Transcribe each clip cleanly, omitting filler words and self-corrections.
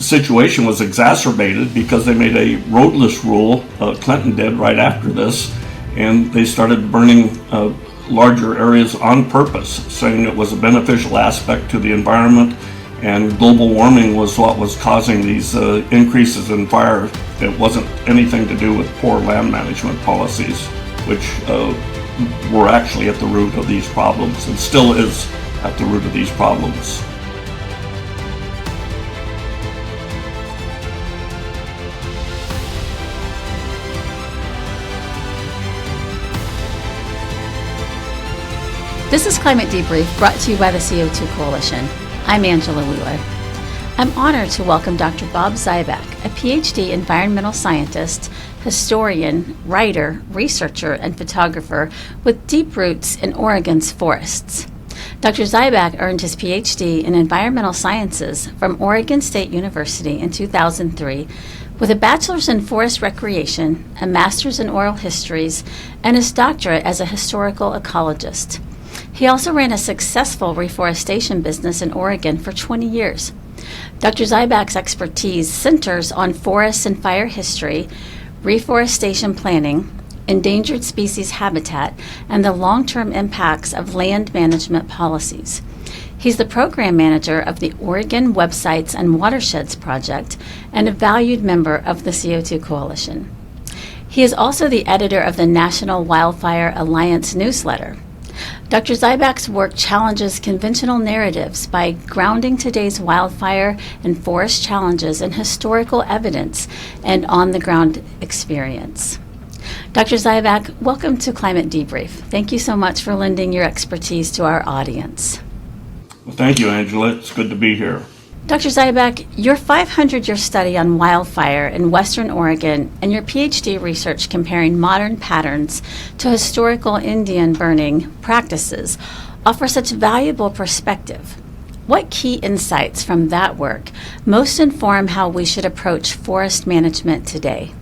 situation was exacerbated because they made a roadless rule, Clinton did right after this, and they started burning larger areas on purpose, saying it was a beneficial aspect to the environment, and global warming was what was causing these increases in fire. It wasn't anything to do with poor land management policies, which were actually at the root of these problems, and still is at the root of these problems. This is Climate Debrief, brought to you by the CO2 Coalition. I'm Angela Wheeler. I'm honored to welcome Dr. Bob Zybach, a PhD environmental scientist, historian, writer, researcher, and photographer with deep roots in Oregon's forests. Dr. Zybach earned his PhD in environmental sciences from Oregon State University in 2003, with a bachelor's in forest recreation, a master's in oral histories, and his doctorate as a historical ecologist. He also ran a successful reforestation business in Oregon for 20 years. Dr. Zybach's expertise centers on forests and fire history, reforestation planning, endangered species habitat, and the long-term impacts of land management policies. He's the program manager of the Oregon Websites and Watersheds Project and a valued member of the CO2 Coalition. He is also the editor of the National Wildfire Alliance newsletter. Dr. Zybach's work challenges conventional narratives by grounding today's wildfire and forest challenges in historical evidence and on-the-ground experience. Dr. Zybach, welcome to Climate Debrief. Thank you so much for lending your expertise to our audience. Well, thank you, Angela. It's good to be here. Dr. Zybach, your 500-year study on wildfire in Western Oregon and your PhD research comparing modern patterns to historical Indian burning practices offer such valuable perspective. What key insights from that work most inform how we should approach forest management today?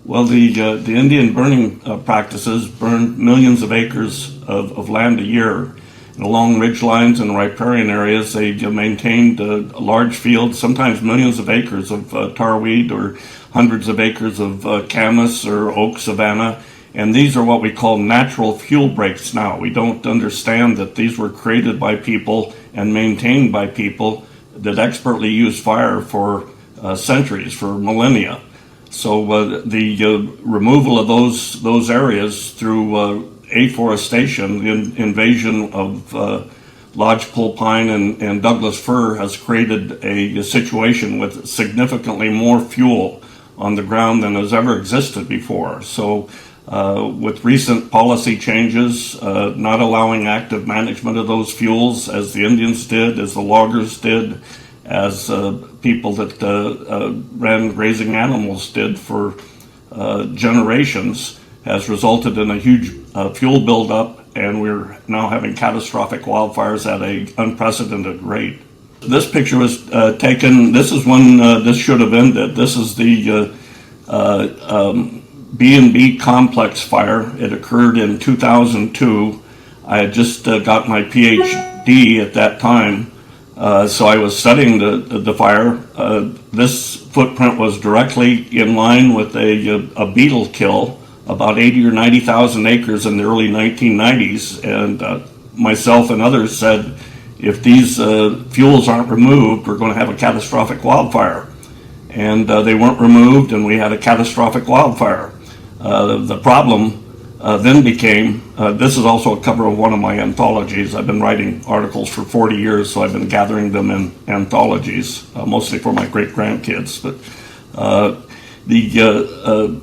Well, the Indian burning practices burned millions of acres of land a year. Along ridgelines and riparian areas, they maintained large fields, sometimes millions of acres of tarweed or hundreds of acres of camas or oak savanna. And these are what we call natural fuel breaks now. We don't understand that these were created by people and maintained by people that expertly use fire for centuries, for millennia. So the removal of those areas through afforestation, the invasion of lodgepole pine and Douglas fir has created a situation with significantly more fuel on the ground than has ever existed before. So with recent policy changes, not allowing active management of those fuels as the Indians did, as the loggers did, as people that ran grazing animals did for generations, has resulted in a huge fuel buildup, and we're now having catastrophic wildfires at an unprecedented rate. This picture was taken, this is when this should have ended. This is the B&B complex fire. It occurred in 2002. I had just got my PhD at that time, so I was studying the fire. This footprint was directly in line with a beetle kill, about 80 or 90,000 acres in the early 1990s, and myself and others said, if these fuels aren't removed, we're going to have a catastrophic wildfire. And they weren't removed, and we had a catastrophic wildfire. The problem then became, this is also a cover of one of my anthologies. I've been writing articles for 40 years, so I've been gathering them in anthologies, mostly for my great-grandkids. But the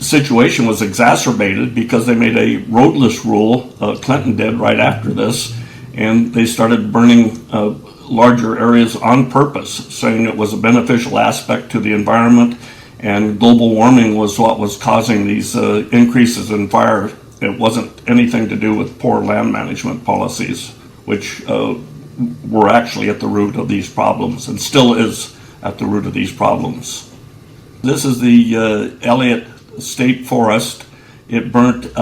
situation was exacerbated because they made a roadless rule, Clinton did right after this, and they started burning larger areas on purpose, saying it was a beneficial aspect to the environment, and global warming was what was causing these increases in fire. It wasn't anything to do with poor land management policies, which were actually at the root of these problems, and still is at the root of these problems. This is the Elliott State Forest. It burnt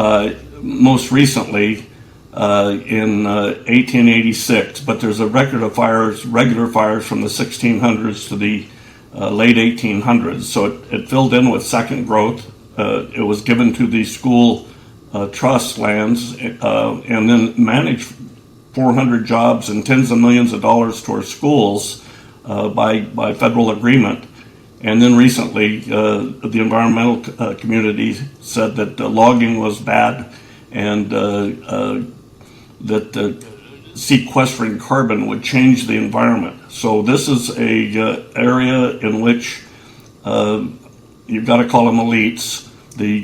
most recently in 1886, but there's a record of fires, regular fires from the 1600s to the late 1800s. So it filled in with second growth. It was given to the school trust lands and then managed 400 jobs and tens of millions of dollars towards schools by federal agreement. And then recently, the environmental community said that logging was bad and that sequestering carbon would change the environment. So this is a area in which you've got to call them elites. The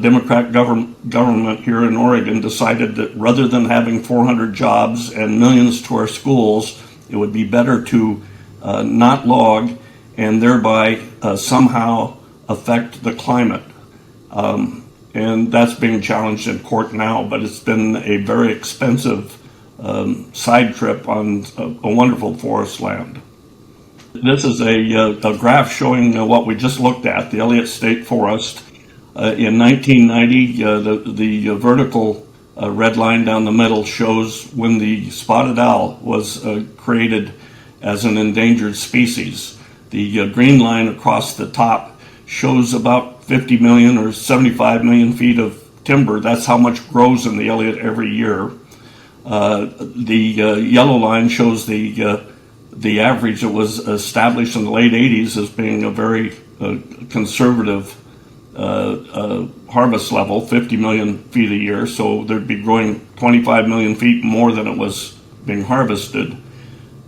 Democrat government here in Oregon decided that rather than having 400 jobs and millions to our schools, it would be better to not log and thereby somehow affect the climate. And that's being challenged in court now, but it's been a very expensive side trip on a wonderful forest land. This is a graph showing what we just looked at, the Elliott State Forest. In 1990, the vertical red line down the middle shows when the spotted owl was created as an endangered species. The green line across the top shows about 50 million or 75 million feet of timber. That's how much grows in the Elliott every year. The yellow line shows the average that was established in the late 80s as being a very conservative harvest level, 50 million feet a year. So there'd be growing 25 million feet more than it was being harvested.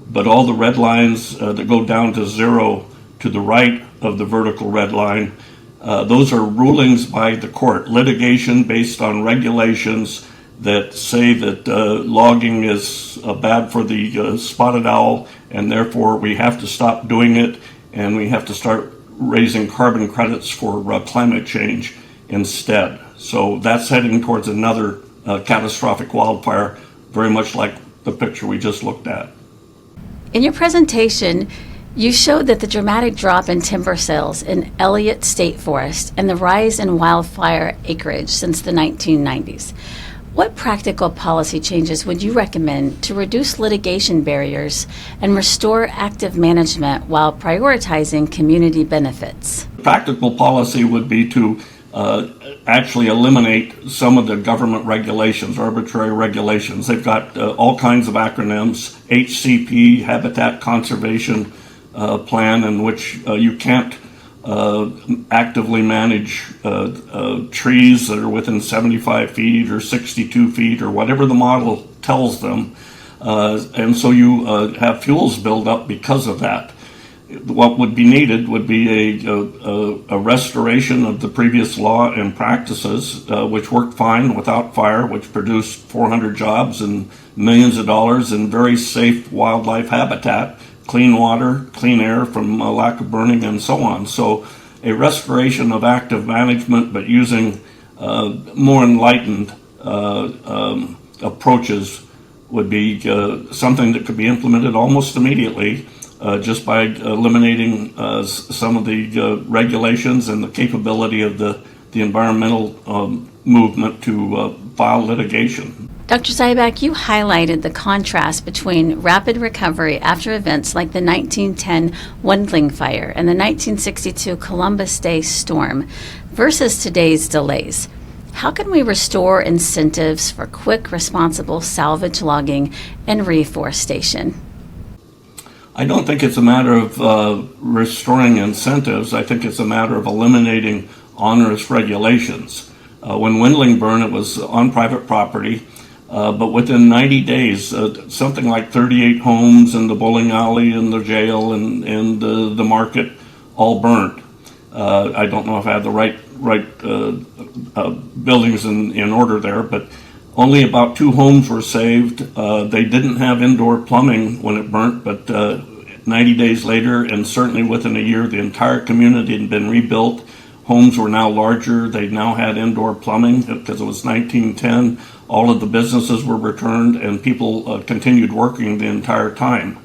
But all the red lines that go down to zero to the right of the vertical red line, those are rulings by the court, litigation based on regulations that say that logging is bad for the spotted owl, and therefore we have to stop doing it, and we have to start raising carbon credits for climate change instead. So that's heading towards another catastrophic wildfire, very much like the picture we just looked at. In your presentation, you showed that the dramatic drop in timber sales in Elliott State Forest and the rise in wildfire acreage since the 1990s. What practical policy changes would you recommend to reduce litigation barriers and restore active management while prioritizing community benefits? Practical policy would be to actually eliminate some of the government regulations, arbitrary regulations. They've got all kinds of acronyms, HCP, Habitat Conservation Plan, in which you can't actively manage trees that are within 75 feet or 62 feet or whatever the model tells them. And so you have fuels build up because of that. What would be needed would be a restoration of the previous law and practices, which worked fine without fire, which produced 400 jobs and millions of dollars in very safe wildlife habitat, clean water, clean air from lack of burning, and so on. So a restoration of active management, but using more enlightened approaches would be something that could be implemented almost immediately. Just by eliminating some of the regulations and the capability of the environmental movement to file litigation. Dr. Zybach, you highlighted the contrast between rapid recovery after events like the 1910 Windling Fire and the 1962 Columbus Day storm versus today's delays. How can we restore incentives for quick, responsible salvage logging and reforestation? I don't think it's a matter of restoring incentives. I think it's a matter of eliminating onerous regulations. When Windling burned, it was on private property, but within 90 days, something like 38 homes and the bowling alley and the jail and the market all burnt. I don't know if I had the right buildings in order there, but only about 2 homes were saved. They didn't have indoor plumbing when it burnt, but 90 days later, and certainly within a year, the entire community had been rebuilt. Homes were now larger. They now had indoor plumbing because it was 1910. All of the businesses were returned, and people continued working the entire time.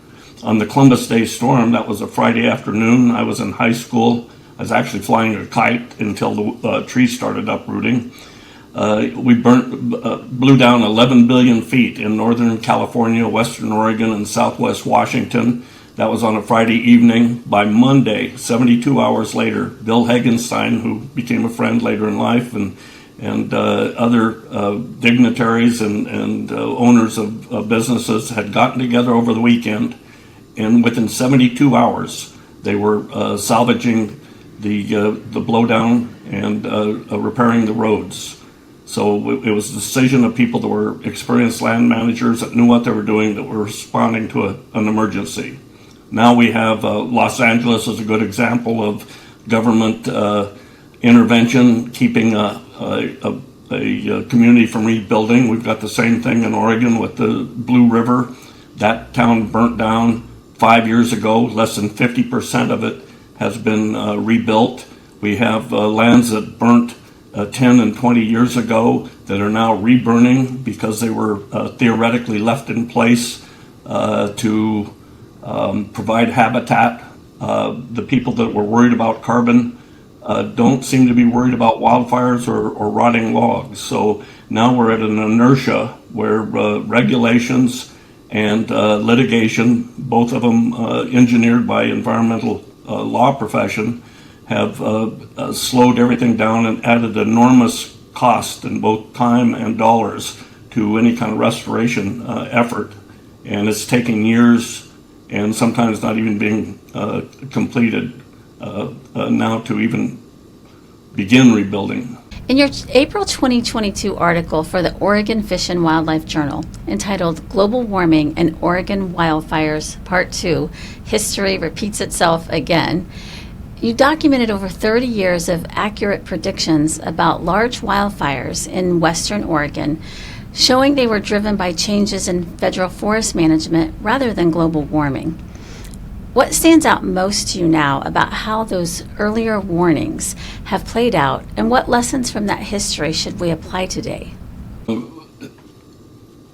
On the Columbus Day storm, that was a Friday afternoon. I was in high school. I was actually flying a kite until the trees started uprooting. We blew down 11 billion feet in Northern California, Western Oregon, and Southwest Washington. That was on a Friday evening. By Monday, 72 hours later, Bill Hagenstein, who became a friend later in life, and other dignitaries and owners of businesses had gotten together over the weekend, and within 72 hours, they were salvaging the blowdown and repairing the roads. So it was a decision of people that were experienced land managers that knew what they were doing, that were responding to an emergency. Now we have Los Angeles as a good example of government intervention, keeping a community from rebuilding. We've got the same thing in Oregon with the Blue River. That town burnt down 5 years ago. Less than 50% of it has been rebuilt. We have lands that burnt 10 and 20 years ago that are now reburning because they were theoretically left in place to provide habitat. The people that were worried about carbon don't seem to be worried about wildfires or rotting logs. So now we're at an inertia where regulations and litigation, both of them engineered by environmental law profession, have slowed everything down and added enormous cost in both time and dollars to any kind of restoration effort. And it's taking years and sometimes not even being completed now to even begin rebuilding. In your April 2022 article for the Oregon Fish and Wildlife Journal, entitled Global Warming and Oregon Wildfires Part 2, History Repeats Itself Again, you documented over 30 years of accurate predictions about large wildfires in western Oregon, showing they were driven by changes in federal forest management rather than global warming. What stands out most to you now about how those earlier warnings have played out, and what lessons from that history should we apply today?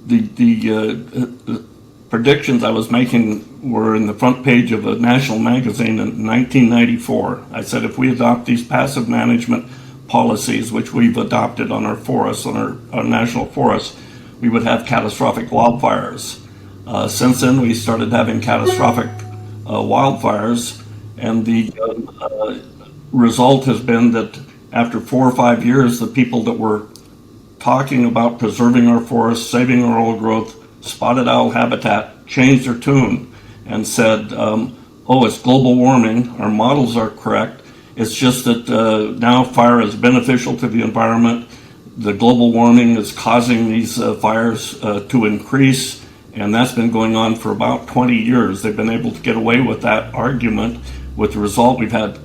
The predictions I was making were in the front page of a national magazine in 1994. I said if we adopt these passive management policies, which we've adopted on our forests, on our national forests, we would have catastrophic wildfires. Since then, we started having catastrophic wildfires, and the result has been that after 4 or 5 years, the people that were talking about preserving our forests, saving our old growth, spotted owl habitat, changed their tune and said, oh, it's global warming, our models are correct, it's just that now fire is beneficial to the environment, the global warming is causing these fires to increase, and that's been going on for about 20 years. They've been able to get away with that argument. With the result, we've had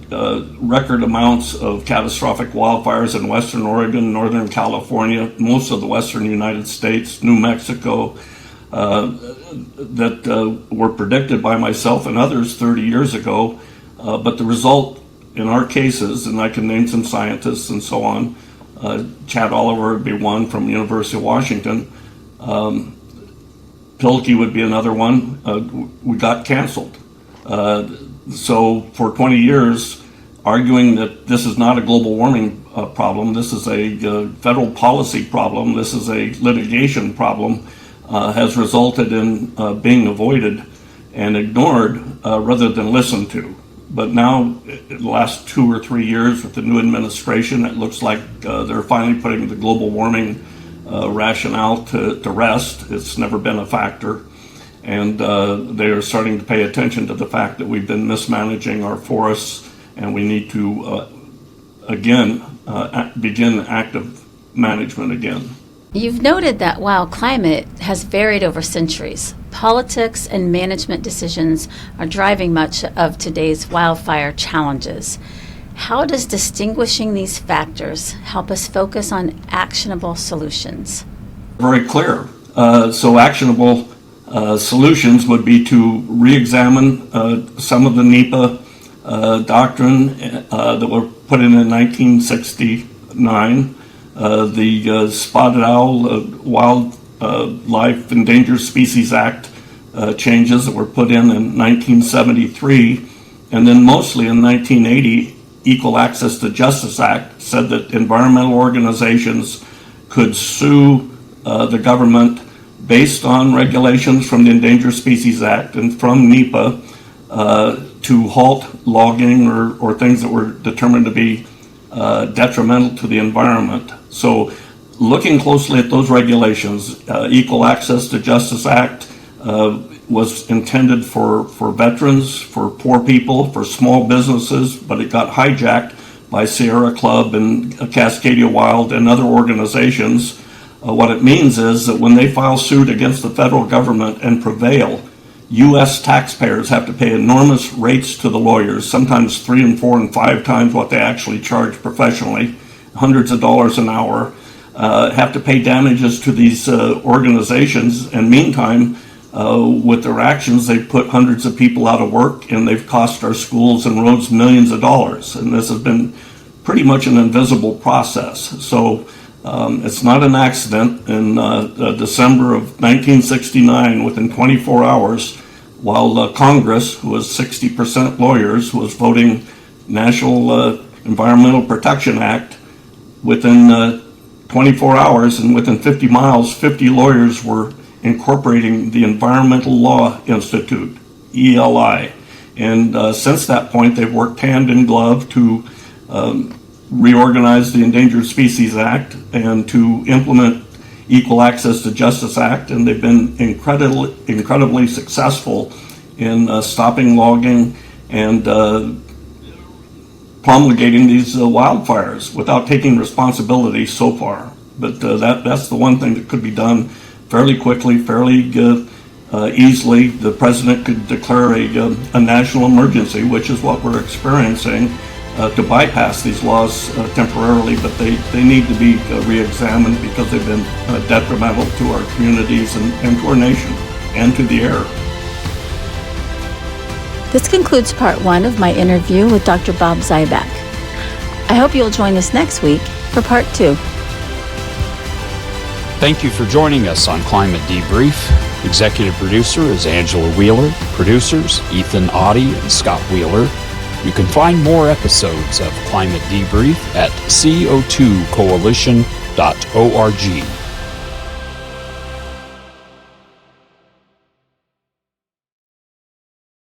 record amounts of catastrophic wildfires in western Oregon, northern California, most of the western United States, New Mexico, that were predicted by myself and others 30 years ago. But the result in our cases, and I can name some scientists and so on, Chad Oliver would be one from University of Washington, Pilkey would be another one, we got canceled. So for 20 years, arguing that this is not a global warming problem, this is a federal policy problem, this is a litigation problem, has resulted in being avoided and ignored rather than listened to. But now, in the last 2 or 3 years with the new administration, it looks like they're finally putting the global warming rationale to rest. It's never been a factor. And they are starting to pay attention to the fact that we've been mismanaging our forests, and we need to, again, begin active management again. You've noted that while climate has varied over centuries, politics and management decisions are driving much of today's wildfire challenges. How does distinguishing these factors help us focus on actionable solutions? Very clear. So actionable solutions would be to re-examine some of the NEPA doctrine that were put in 1969. The Spotted Owl Wildlife Endangered Species Act changes that were put in 1973, and then mostly in 1980, Equal Access to Justice Act said that environmental organizations could sue the government based on regulations from the Endangered Species Act and from NEPA to halt logging or things that were determined to be detrimental to the environment. So looking closely at those regulations, Equal Access to Justice Act was intended for veterans, for poor people, for small businesses, but it got hijacked by Sierra Club and Cascadia Wild and other organizations. What it means is that when they file suit against the federal government and prevail, U.S. taxpayers have to pay enormous rates to the lawyers, sometimes 3 and 4 and 5 times what they actually charge professionally, hundreds of dollars an hour, have to pay damages to these organizations. And meantime, with their actions, they've put hundreds of people out of work, and they've cost our schools and roads millions of dollars. And this has been pretty much an invisible process. So it's not an accident. In December of 1969, within 24 hours, while Congress, who was 60% lawyers, was voting National Environmental Protection Act, within 24 hours and within 50 miles, 50 lawyers were incorporating the Environmental Law Institute, ELI. And since that point, they've worked hand in glove to reorganize the Endangered Species Act and to implement Equal Access to Justice Act, and they've been incredibly successful in stopping logging and promulgating these wildfires without taking responsibility so far. But that's the one thing that could be done fairly quickly, fairly easily. The president could declare a national emergency, which is what we're experiencing, to bypass these laws temporarily, but they need to be re-examined because they've been detrimental to our communities and to our nation and to the air. This concludes part 1 of my interview with Dr. Bob Zybach. I hope you'll join us next week for part 2. Thank you for joining us on Climate Debrief. Executive producer is Angela Wheeler. Producers, Ethan Audie and Scott Wheeler. You can find more episodes of Climate Debrief at co2coalition.org.